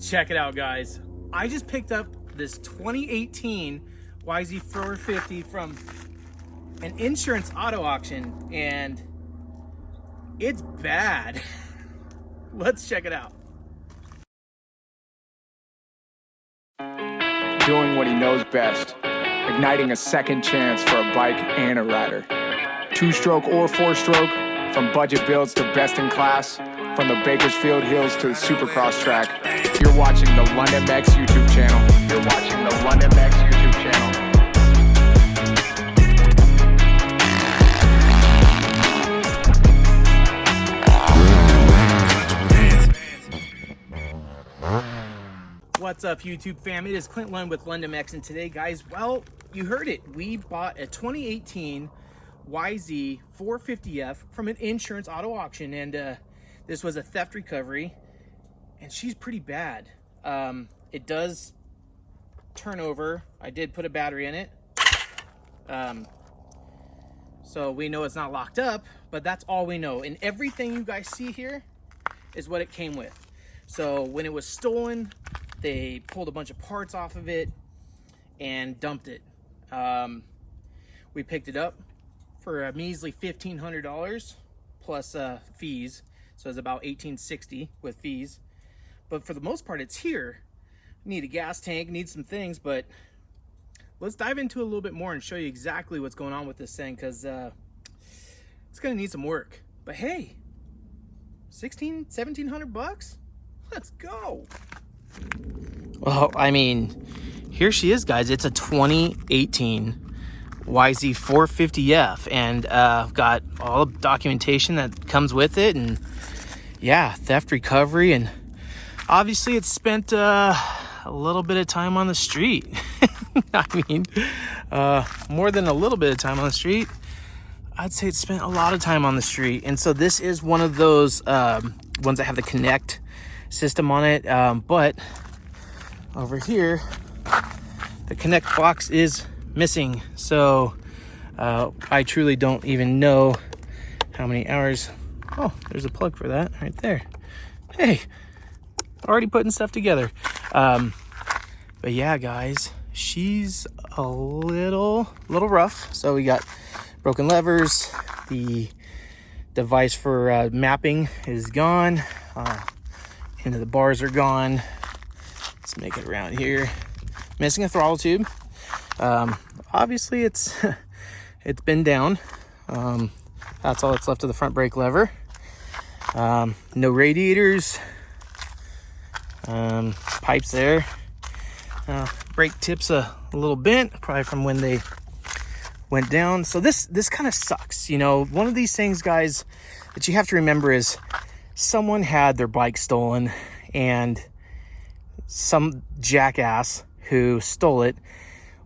Check it out, guys. I just picked up this 2018 YZ450 from an insurance auto auction, and it's bad. Let's check it out. Doing what he knows best, igniting a second chance for a bike and a rider. 2-stroke or 4-stroke, from budget builds to best in class, from the Bakersfield Hills to the Supercross track. You're watching the London Max YouTube channel. You're watching the London Max YouTube channel. What's up, YouTube fam? It is Clint Lund with London Max, and today, guys, well, you heard it. We bought a 2018 YZ450F from an insurance auto auction, and this was a theft recovery, and she's pretty bad. It does turn over. I did put a battery in it, so we know it's not locked up, but that's all we know. And everything you guys see here is what it came with. So when it was stolen, they pulled a bunch of parts off of it and dumped it. We picked it up for a measly $1,500 plus fees, so it's about $1,860 with fees. But for the most part, it's here. Need a gas tank, need some things, but let's dive into it a little bit more and show you exactly what's going on with this thing, because it's gonna need some work. But hey, $1,700? Let's go. Well, I mean, here she is, guys. It's a 2018 YZ450F, and got all the documentation that comes with it, and yeah, theft recovery, and obviously it's spent a little bit of time on the street. I mean, more than a little bit of time on the street. I'd say it spent a lot of time on the street. And so this is one of those ones that have the Connect system on it, but over here the Connect box is missing. So I truly don't even know how many hours. Oh, there's a plug for that right there. Hey, already putting stuff together. But yeah, guys, she's a little rough. So we got broken levers. The device for mapping is gone. Into the bars are gone. Let's make it around here. Missing a throttle tube. Obviously it's been down. That's all that's left of the front brake lever. No radiators. Pipes there. Brake tips a little bent, probably from when they went down. So this kind of sucks. You know, one of these things, guys, that you have to remember is someone had their bike stolen, and some jackass who stole it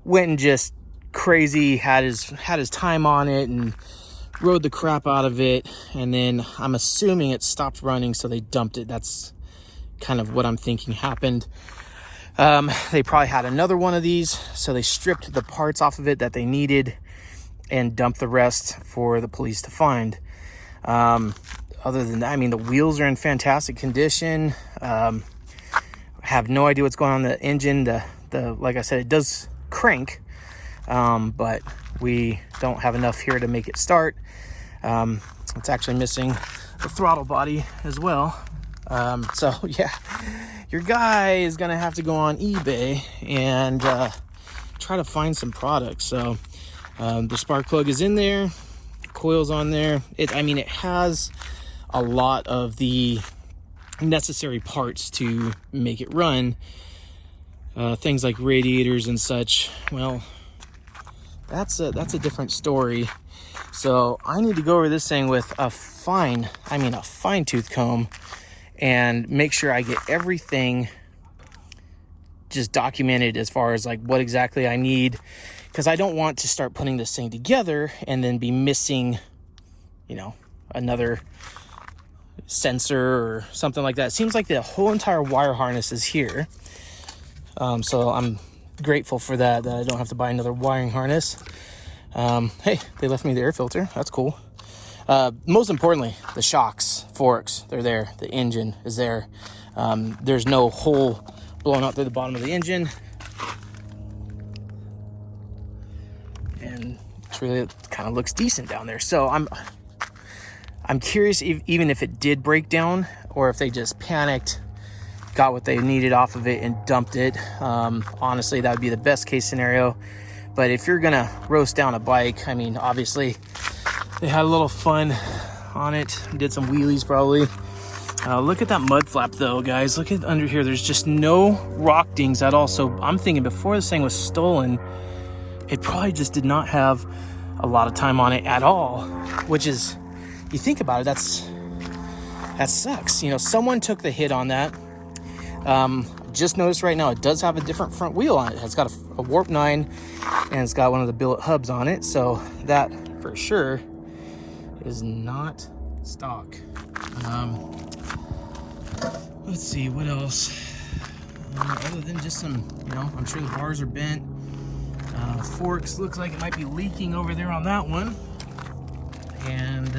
went and just crazy, had his time on it and rode the crap out of it, and then I'm assuming it stopped running, so they dumped it. That's kind of what I'm thinking happened. They probably had another one of these, so they stripped the parts off of it that they needed and dumped the rest for the police to find. Other than that, I mean, the wheels are in fantastic condition. Have no idea what's going on in the engine. The like I said, it does crank, but we don't have enough here to make it start. It's actually missing the throttle body as well. So yeah, your guy is gonna have to go on eBay and try to find some products. So the spark plug is in there, coils on there. It has a lot of the necessary parts to make it run. Things like radiators and such, well, that's a different story. So I need to go over this thing with a fine tooth comb and make sure I get everything just documented as far as like what exactly I need, because I don't want to start putting this thing together and then be missing, another sensor or something like that. It seems like the whole entire wire harness is here. So I'm grateful for that I don't have to buy another wiring harness. Hey, they left me the air filter. That's cool. Most importantly, the shocks, forks, they're there. The engine is there. There's no hole blown out through the bottom of the engine. And it's really, it kind of looks decent down there. So I'm curious even if it did break down, or if they just panicked, got what they needed off of it and dumped it. Honestly, that would be the best case scenario. But if you're gonna roast down a bike, I mean, obviously they had a little fun on it, did some wheelies probably. Look at that mud flap though, guys. Look at under here. There's just no rock dings at all. So I'm thinking before this thing was stolen, it probably just did not have a lot of time on it at all, which is, you think about it, that sucks. You know, someone took the hit on that. Just noticed right now, it does have a different front wheel on it. It's got a Warp 9 and it's got one of the billet hubs on it. So that for sure is not stock. Let's see what else. Other than just some, you know, I'm sure the bars are bent. Forks looks like it might be leaking over there on that one. And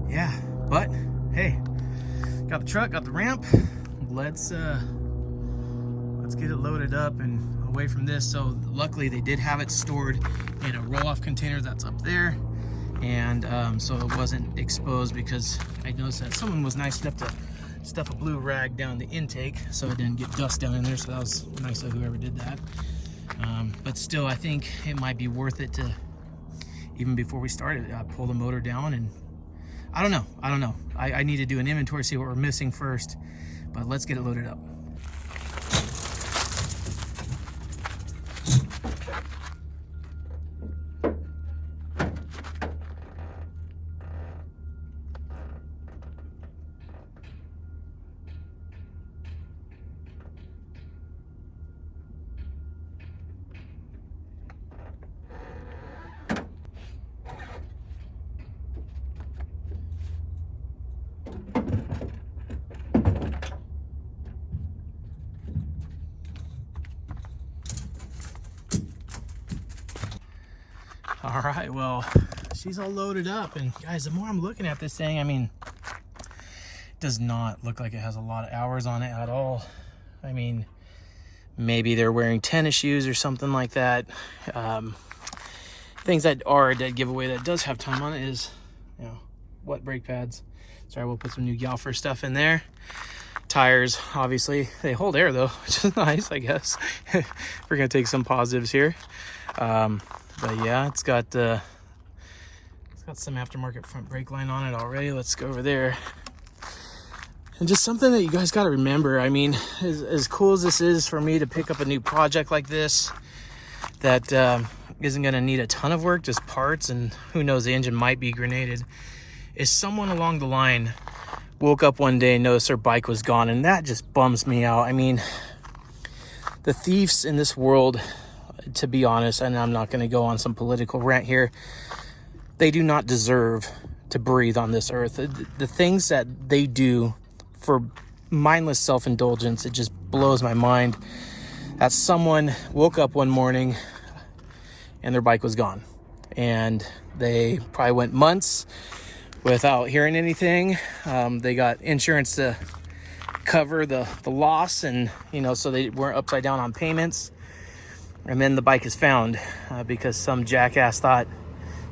yeah, but hey, got the truck, got the ramp. Let's get it loaded up and away from this. So luckily they did have it stored in a roll-off container that's up there, and so it wasn't exposed, because I noticed that someone was nice enough to stuff a blue rag down the intake so it didn't get dust down in there. So that was nice of whoever did that. But still, I think it might be worth it to, even before we started, pull the motor down. And I don't know. I need to do an inventory, see what we're missing first, but let's get it loaded up. All right, well, she's all loaded up, and guys, the more I'm looking at this thing, I mean, it does not look like it has a lot of hours on it at all. I mean, maybe they're wearing tennis shoes or something like that. Things that are a dead giveaway that does have time on it is, you know, wet brake pads. Sorry, we'll put some new Galfer stuff in there. Tires, obviously, they hold air though, which is nice, I guess. We're gonna take some positives here. But yeah, it's got some aftermarket front brake line on it already. Let's go over there. And just something that you guys got to remember. I mean, as cool as this is for me to pick up a new project like this, that isn't going to need a ton of work, just parts, and who knows, the engine might be grenaded, is someone along the line woke up one day and noticed their bike was gone, and that just bums me out. I mean, the thieves in this world, to be honest, and I'm not going to go on some political rant here, they do not deserve to breathe on this earth. The things that they do for mindless self-indulgence, it just blows my mind that someone woke up one morning and their bike was gone, and they probably went months without hearing anything. They got insurance to cover the loss, and you know, so they weren't upside down on payments. And then the bike is found because some jackass thought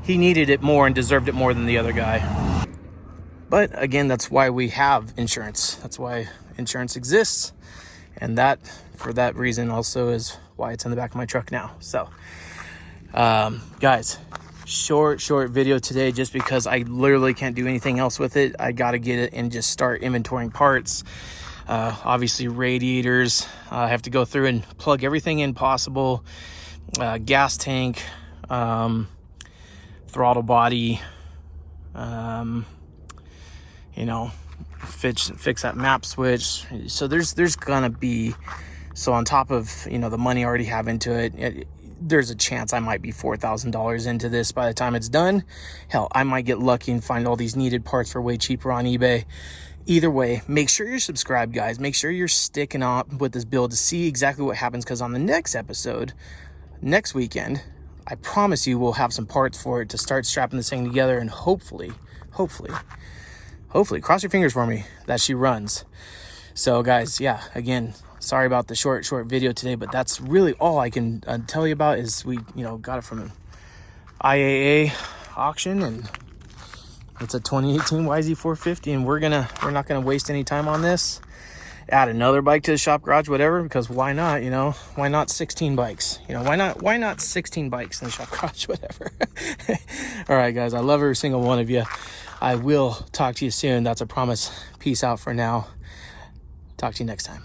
he needed it more and deserved it more than the other guy. But again, that's why we have insurance. That's why insurance exists. And that, for that reason, also is why it's in the back of my truck now. So, guys, short video today, just because I literally can't do anything else with it. I got to get it and just start inventorying parts. Obviously radiators, I have to go through and plug everything in possible. Gas tank, throttle body, you know, fix that map switch. So there's gonna be, so on top of, you know, the money I already have into it, there's a chance I might be $4,000 into this by the time it's done. Hell, I might get lucky and find all these needed parts for way cheaper on eBay. Either way, make sure you're subscribed, guys. Make sure you're sticking up with this build to see exactly what happens, because on the next episode, next weekend, I promise you we'll have some parts for it to start strapping this thing together, and hopefully, cross your fingers for me that she runs. So guys, yeah, again, sorry about the short video today, but that's really all I can tell you about. Is we, you know, got it from an IAA auction, and it's a 2018 YZ450, and we're not gonna waste any time on this. Add another bike to the shop garage, whatever, because why not? You know, why not 16 bikes? You know, why not 16 bikes in the shop garage, whatever. All right, guys, I love every single one of you. I will talk to you soon. That's a promise. Peace out for now. Talk to you next time.